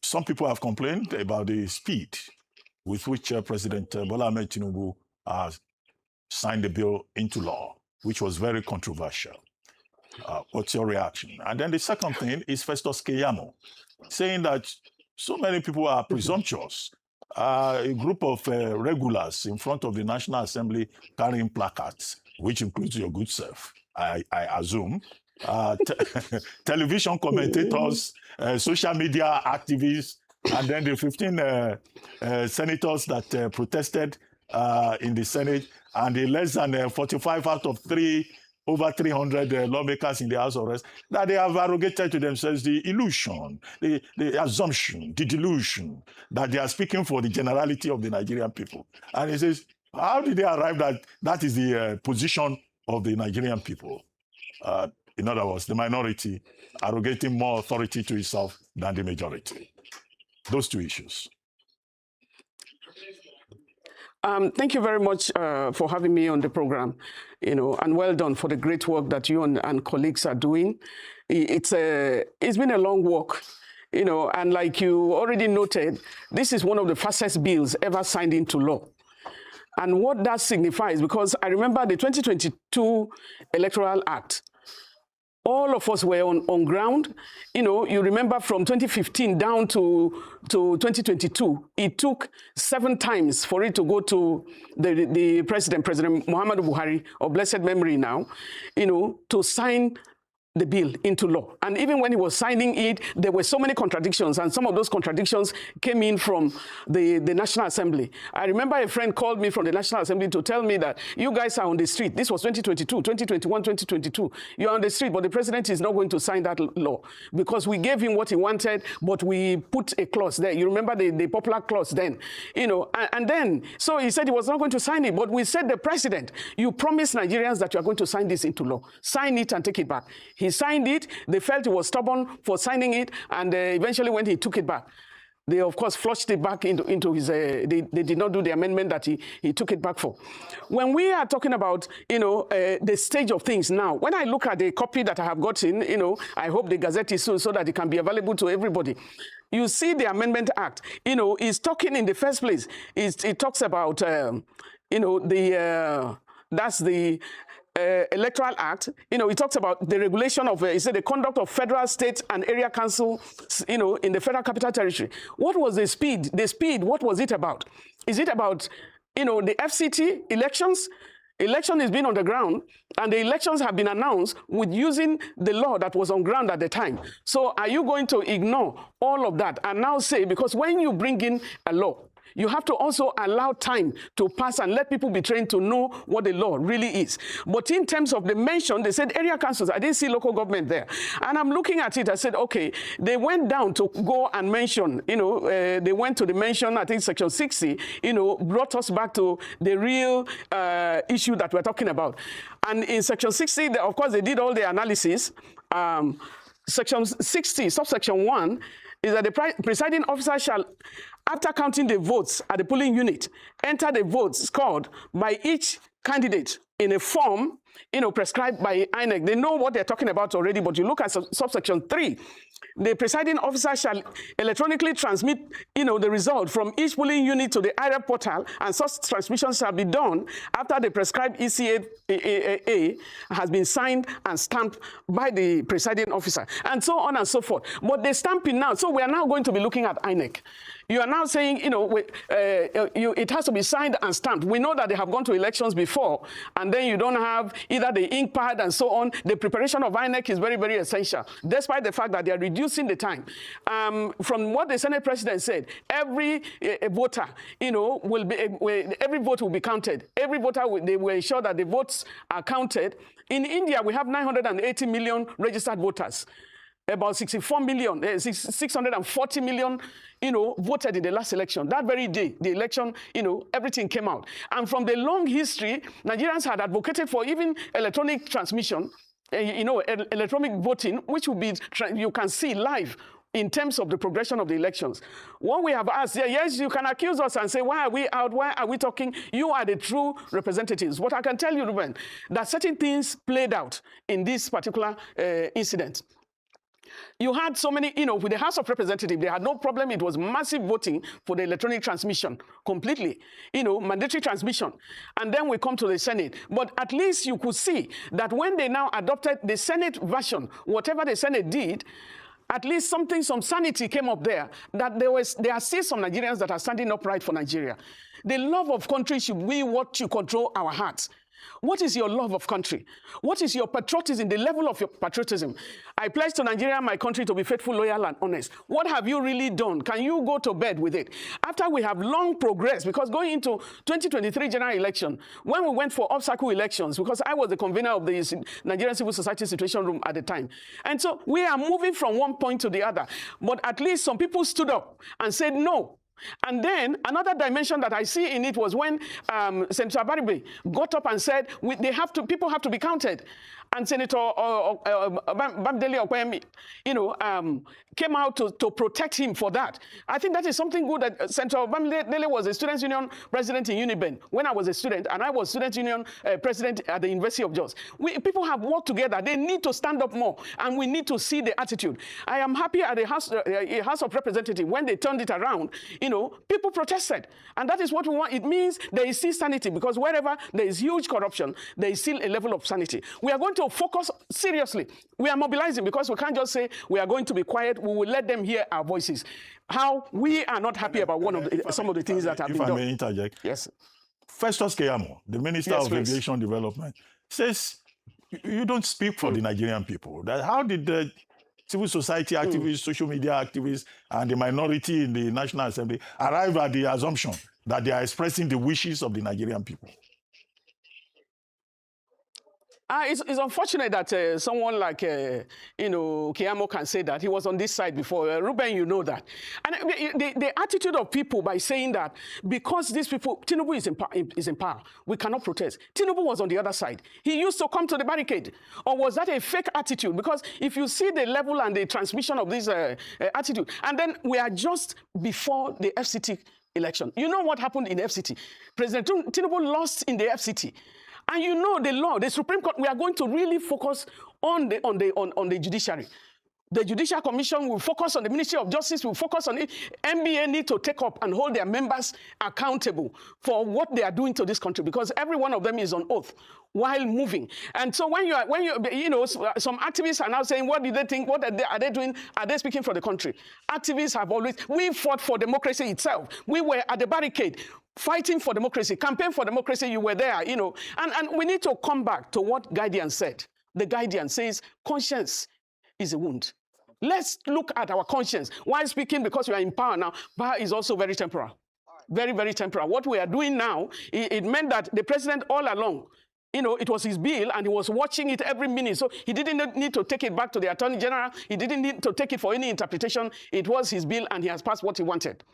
some people have complained about the speed with which President Bola Ahmed Tinubu signed the bill into law, which was very controversial. What's your reaction? And then the second thing is Festus Keyamo, saying that so many people are presumptuous. A group of regulars in front of the National Assembly carrying placards, which includes your good self, I assume, television commentators, social media activists, and then the 15 senators that protested in the Senate, and the less than 45 out of over 300 lawmakers in the House of Reps, that they have arrogated to themselves the illusion, the assumption, the delusion that they are speaking for the generality of the Nigerian people. And he says, how did they arrive that is the position of the Nigerian people? In other words, the minority arrogating more authority to itself than the majority. Those two issues. Thank you very much for having me on the program, and well done for the great work that you and colleagues are doing. It's been a long walk, and like you already noted, this is one of the fastest bills ever signed into law. And what that signifies, because I remember the 2022 Electoral Act, all of us were on ground. You remember from 2015 down to 2022, it took 7 times for it to go to the President Muhammadu Buhari, of blessed memory now, to sign the bill into law. And even when he was signing it, there were so many contradictions, and some of those contradictions came in from the National Assembly. I remember a friend called me from the National Assembly to tell me that you guys are on the street. This was 2022, 2021, 2022. You're on the street, but the president is not going to sign that law because we gave him what he wanted, but we put a clause there. You remember the popular clause then, and then, so he said he was not going to sign it, but we said, the president, you promised Nigerians that you are going to sign this into law. Sign it and take it back. He signed it. They felt he was stubborn for signing it, and eventually when he took it back, they of course flushed it back into his, they did not do the amendment that he took it back for. When we are talking about, the stage of things now, when I look at the copy that I have gotten, I hope the Gazette is soon so that it can be available to everybody. You see the Amendment Act, is talking in the first place, it talks about, that's the Electoral Act. It talks about the regulation of, the conduct of federal, state, and area council, in the Federal Capital Territory. What was the speed? The speed, what was it about? Is it about, the FCT elections? Election is being on the ground, and the elections have been announced with using the law that was on ground at the time. So are you going to ignore all of that and now say, because when you bring in a law, you have to also allow time to pass and let people be trained to know what the law really is. But in terms of the mention, they said area councils. I didn't see local government there. And I'm looking at it, I said, okay, they went down to go and mention, they went to the mention, I think Section 60, brought us back to the real issue that we're talking about. And in Section 60, of course, they did all the analysis. Section 60, subsection 1, is that the presiding officer shall, after counting the votes at the polling unit, enter the votes scored by each candidate in a form, prescribed by INEC. They know what they're talking about already, but you look at subsection 3, the presiding officer shall electronically transmit, the result from each polling unit to the IREP portal, and such transmission shall be done after the prescribed ECA has been signed and stamped by the presiding officer, and so on and so forth. But the stamping now, so we are now going to be looking at INEC. You are now saying, it has to be signed and stamped. We know that they have gone to elections before, and then you don't have either the ink pad and so on. The preparation of INEC is very, very essential, despite the fact that they are reducing the time. From what the Senate President said, every voter, every vote will be counted. Every voter, they will ensure that the votes are counted. In India, we have 980 million registered voters. About 64 million, 640 million, voted in the last election. That very day, the election, everything came out. And from the long history, Nigerians had advocated for even electronic transmission, electronic voting, which will be, you can see live in terms of the progression of the elections. What we have asked, yes, you can accuse us and say, why are we out? Why are we talking? You are the true representatives. What I can tell you, Ruben, that certain things played out in this particular incident. You had so many, with the House of Representatives, they had no problem. It was massive voting for the electronic transmission completely, mandatory transmission. And then we come to the Senate. But at least you could see that when they now adopted the Senate version, whatever the Senate did, at least some sanity came up there, that there are still some Nigerians that are standing upright for Nigeria. The love of country should be what should control our hearts. What is your love of country? What is your patriotism, the level of your patriotism? I pledge to Nigeria, my country, to be faithful, loyal, and honest. What have you really done? Can you go to bed with it? After we have long progressed, because going into 2023 general election, when we went for off-cycle elections, because I was the convener of the Nigerian Civil Society Situation Room at the time. And so we are moving from one point to the other. But at least some people stood up and said no. And then another dimension that I see in it was when Senator Abaribe got up and said people have to be counted. And Senator Bamdele Okwemi, came out to protect him for that. I think that is something good. That Senator Bamdele was a Students' Union president in Uniben when I was a student, and I was Students' Union president at the University of Jos. People have worked together. They need to stand up more, and we need to see the attitude. I am happy at the House of Representatives when they turned it around. People protested, and that is what we want. It means there is still sanity, because wherever there is huge corruption, there is still a level of sanity. We are going to focus seriously. We are mobilizing, because we can't just say we are going to be quiet. We will let them hear our voices. How we are not happy about some of the things that have been done. If I may interject. Yes. Festus Keyamo, the Minister of Aviation Development, says you don't speak for the Nigerian people. How did the civil society activists, social media activists, and the minority in the National Assembly arrive at the assumption that they are expressing the wishes of the Nigerian people? It's unfortunate that someone like, Keyamo can say that. He was on this side before. Ruben, you know that. And the attitude of people by saying that because these people, Tinubu is in power, we cannot protest. Tinubu was on the other side. He used to come to the barricade. Or was that a fake attitude? Because if you see the level and the transmission of this attitude, and then we are just before the FCT election. You know what happened in the FCT? President Tinubu lost in the FCT. And you know the law, the Supreme Court, we are going to really focus on the judiciary. The Judicial Commission will focus on the Ministry of Justice, will focus on it. NBA need to take up and hold their members accountable for what they are doing to this country, because every one of them is on oath while moving. And so when some activists are now saying, what do they think? What are they doing? Are they speaking for the country? Activists have always, we fought for democracy itself. We were at the barricade fighting for democracy, campaign for democracy. You were there, and we need to come back to what Guardian said. The Guardian says conscience is a wound. Let's look at our conscience. While speaking, because we are in power now, power is also very temporal. Very, very temporal. What we are doing now, it meant that the president all along, it was his bill and he was watching it every minute. So he didn't need to take it back to the Attorney General. He didn't need to take it for any interpretation. It was his bill and he has passed what he wanted.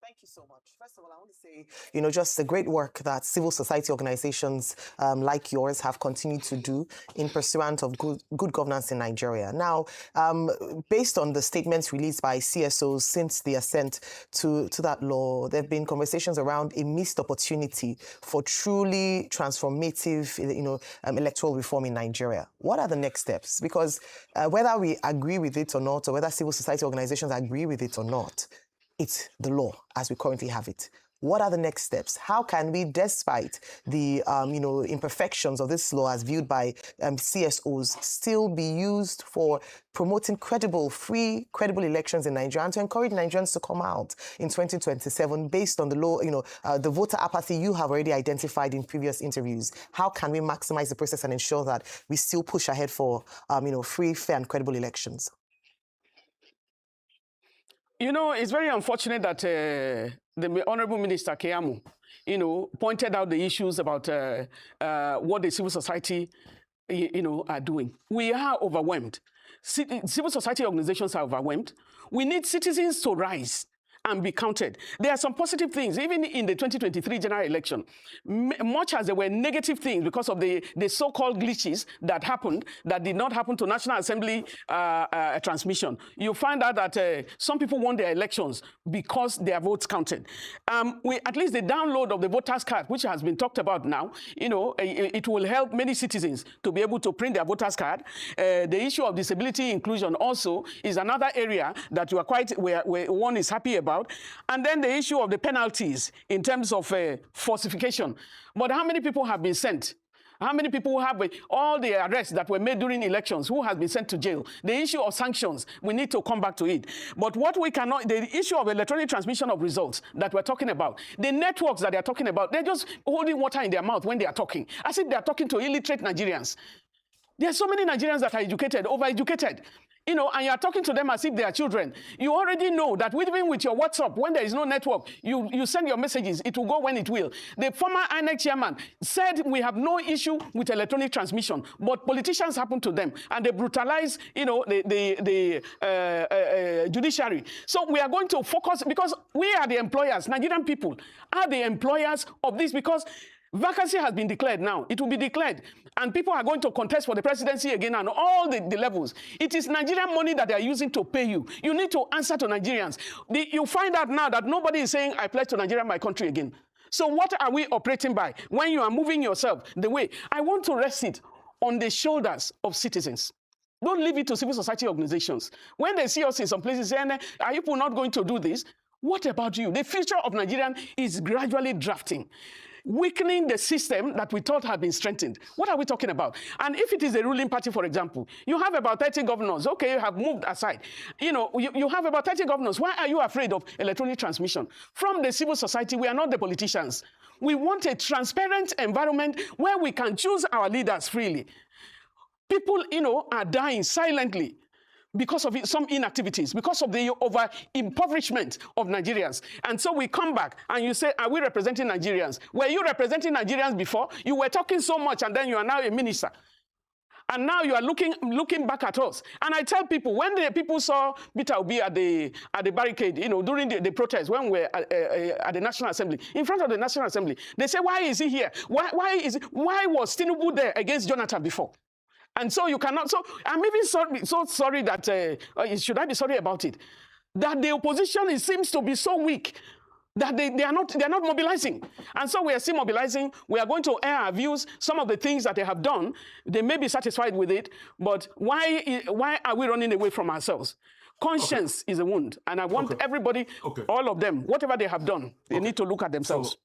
Thank you so much. First of all, I want to say, just the great work that civil society organizations like yours have continued to do in pursuit of good governance in Nigeria. Now, based on the statements released by CSOs since the assent to that law, there have been conversations around a missed opportunity for truly transformative, electoral reform in Nigeria. What are the next steps? Because whether we agree with it or not, or whether civil society organizations agree with it or not, it's the law as we currently have it. What are the next steps? How can we, despite the imperfections of this law as viewed by CSOs, still be used for promoting free, credible elections in Nigeria, and to encourage Nigerians to come out in 2027 based on the law, the voter apathy you have already identified in previous interviews? How can we maximize the process and ensure that we still push ahead for free, fair, and credible elections? It's very unfortunate that the Honorable Minister Keyamo, pointed out the issues about what the civil society, are doing. We are overwhelmed. Civil society organizations are overwhelmed. We need citizens to rise and be counted. There are some positive things, even in the 2023 general election. Much as there were negative things because of the so-called glitches that happened, that did not happen to National Assembly transmission. You find out that some people won their elections because their votes counted. At least the download of the voters card, which has been talked about now, it will help many citizens to be able to print their voters card. The issue of disability inclusion also is another area that you are where one is happy about. And then the issue of the penalties in terms of falsification. But how many people have been sent? How many people have all the arrests that were made during elections? Who has been sent to jail? The issue of sanctions, we need to come back to it. But what we cannot, the issue of electronic transmission of results that we're talking about, the networks that they're talking about, they're just holding water in their mouth when they are talking, as if they're talking to illiterate Nigerians. There are so many Nigerians that are educated, overeducated. And you're talking to them as if they are children. You already know that even with your WhatsApp, when there is no network, you send your messages, it will go when it will. The former INEC chairman said we have no issue with electronic transmission, but politicians happen to them, and they brutalize, the judiciary. So we are going to focus, because we are the employers, Nigerian people are the employers of this, because vacancy has been declared now. It will be declared. And people are going to contest for the presidency again and all the levels. It is Nigerian money that they are using to pay you. You need to answer to Nigerians. You find out now that nobody is saying, I pledge to Nigeria, my country again. So what are we operating by when you are moving yourself the way? I want to rest it on the shoulders of citizens. Don't leave it to civil society organizations. When they see us in some places saying, are you people not going to do this? What about you? The future of Nigeria is gradually drafting, weakening the system that we thought had been strengthened. What are we talking about? And if it is a ruling party, for example, you have about 30 governors. Okay, you have moved aside. You have about 30 governors. Why are you afraid of electronic transmission? From the civil society, we are not the politicians. We want a transparent environment where we can choose our leaders freely. People, are dying silently because of some inactivities, because of the over-impoverishment of Nigerians. And so we come back and you say, are we representing Nigerians? Were you representing Nigerians before? You were talking so much and then you are now a minister. And now you are looking back at us. And I tell people, when the people saw Peter Obi at the barricade, during the protest, when we were at the National Assembly, in front of the National Assembly, they say, why is he here? Why was Tinubu there against Jonathan before? And so you cannot, so I'm even so sorry that, should I be sorry about it? That the opposition seems to be so weak that they're not mobilizing. And so we are still mobilizing. We are going to air our views. Some of the things that they have done, they may be satisfied with it, but why are we running away from ourselves? Conscience is a wound, and I want everybody, all of them, whatever they have done, they need to look at themselves.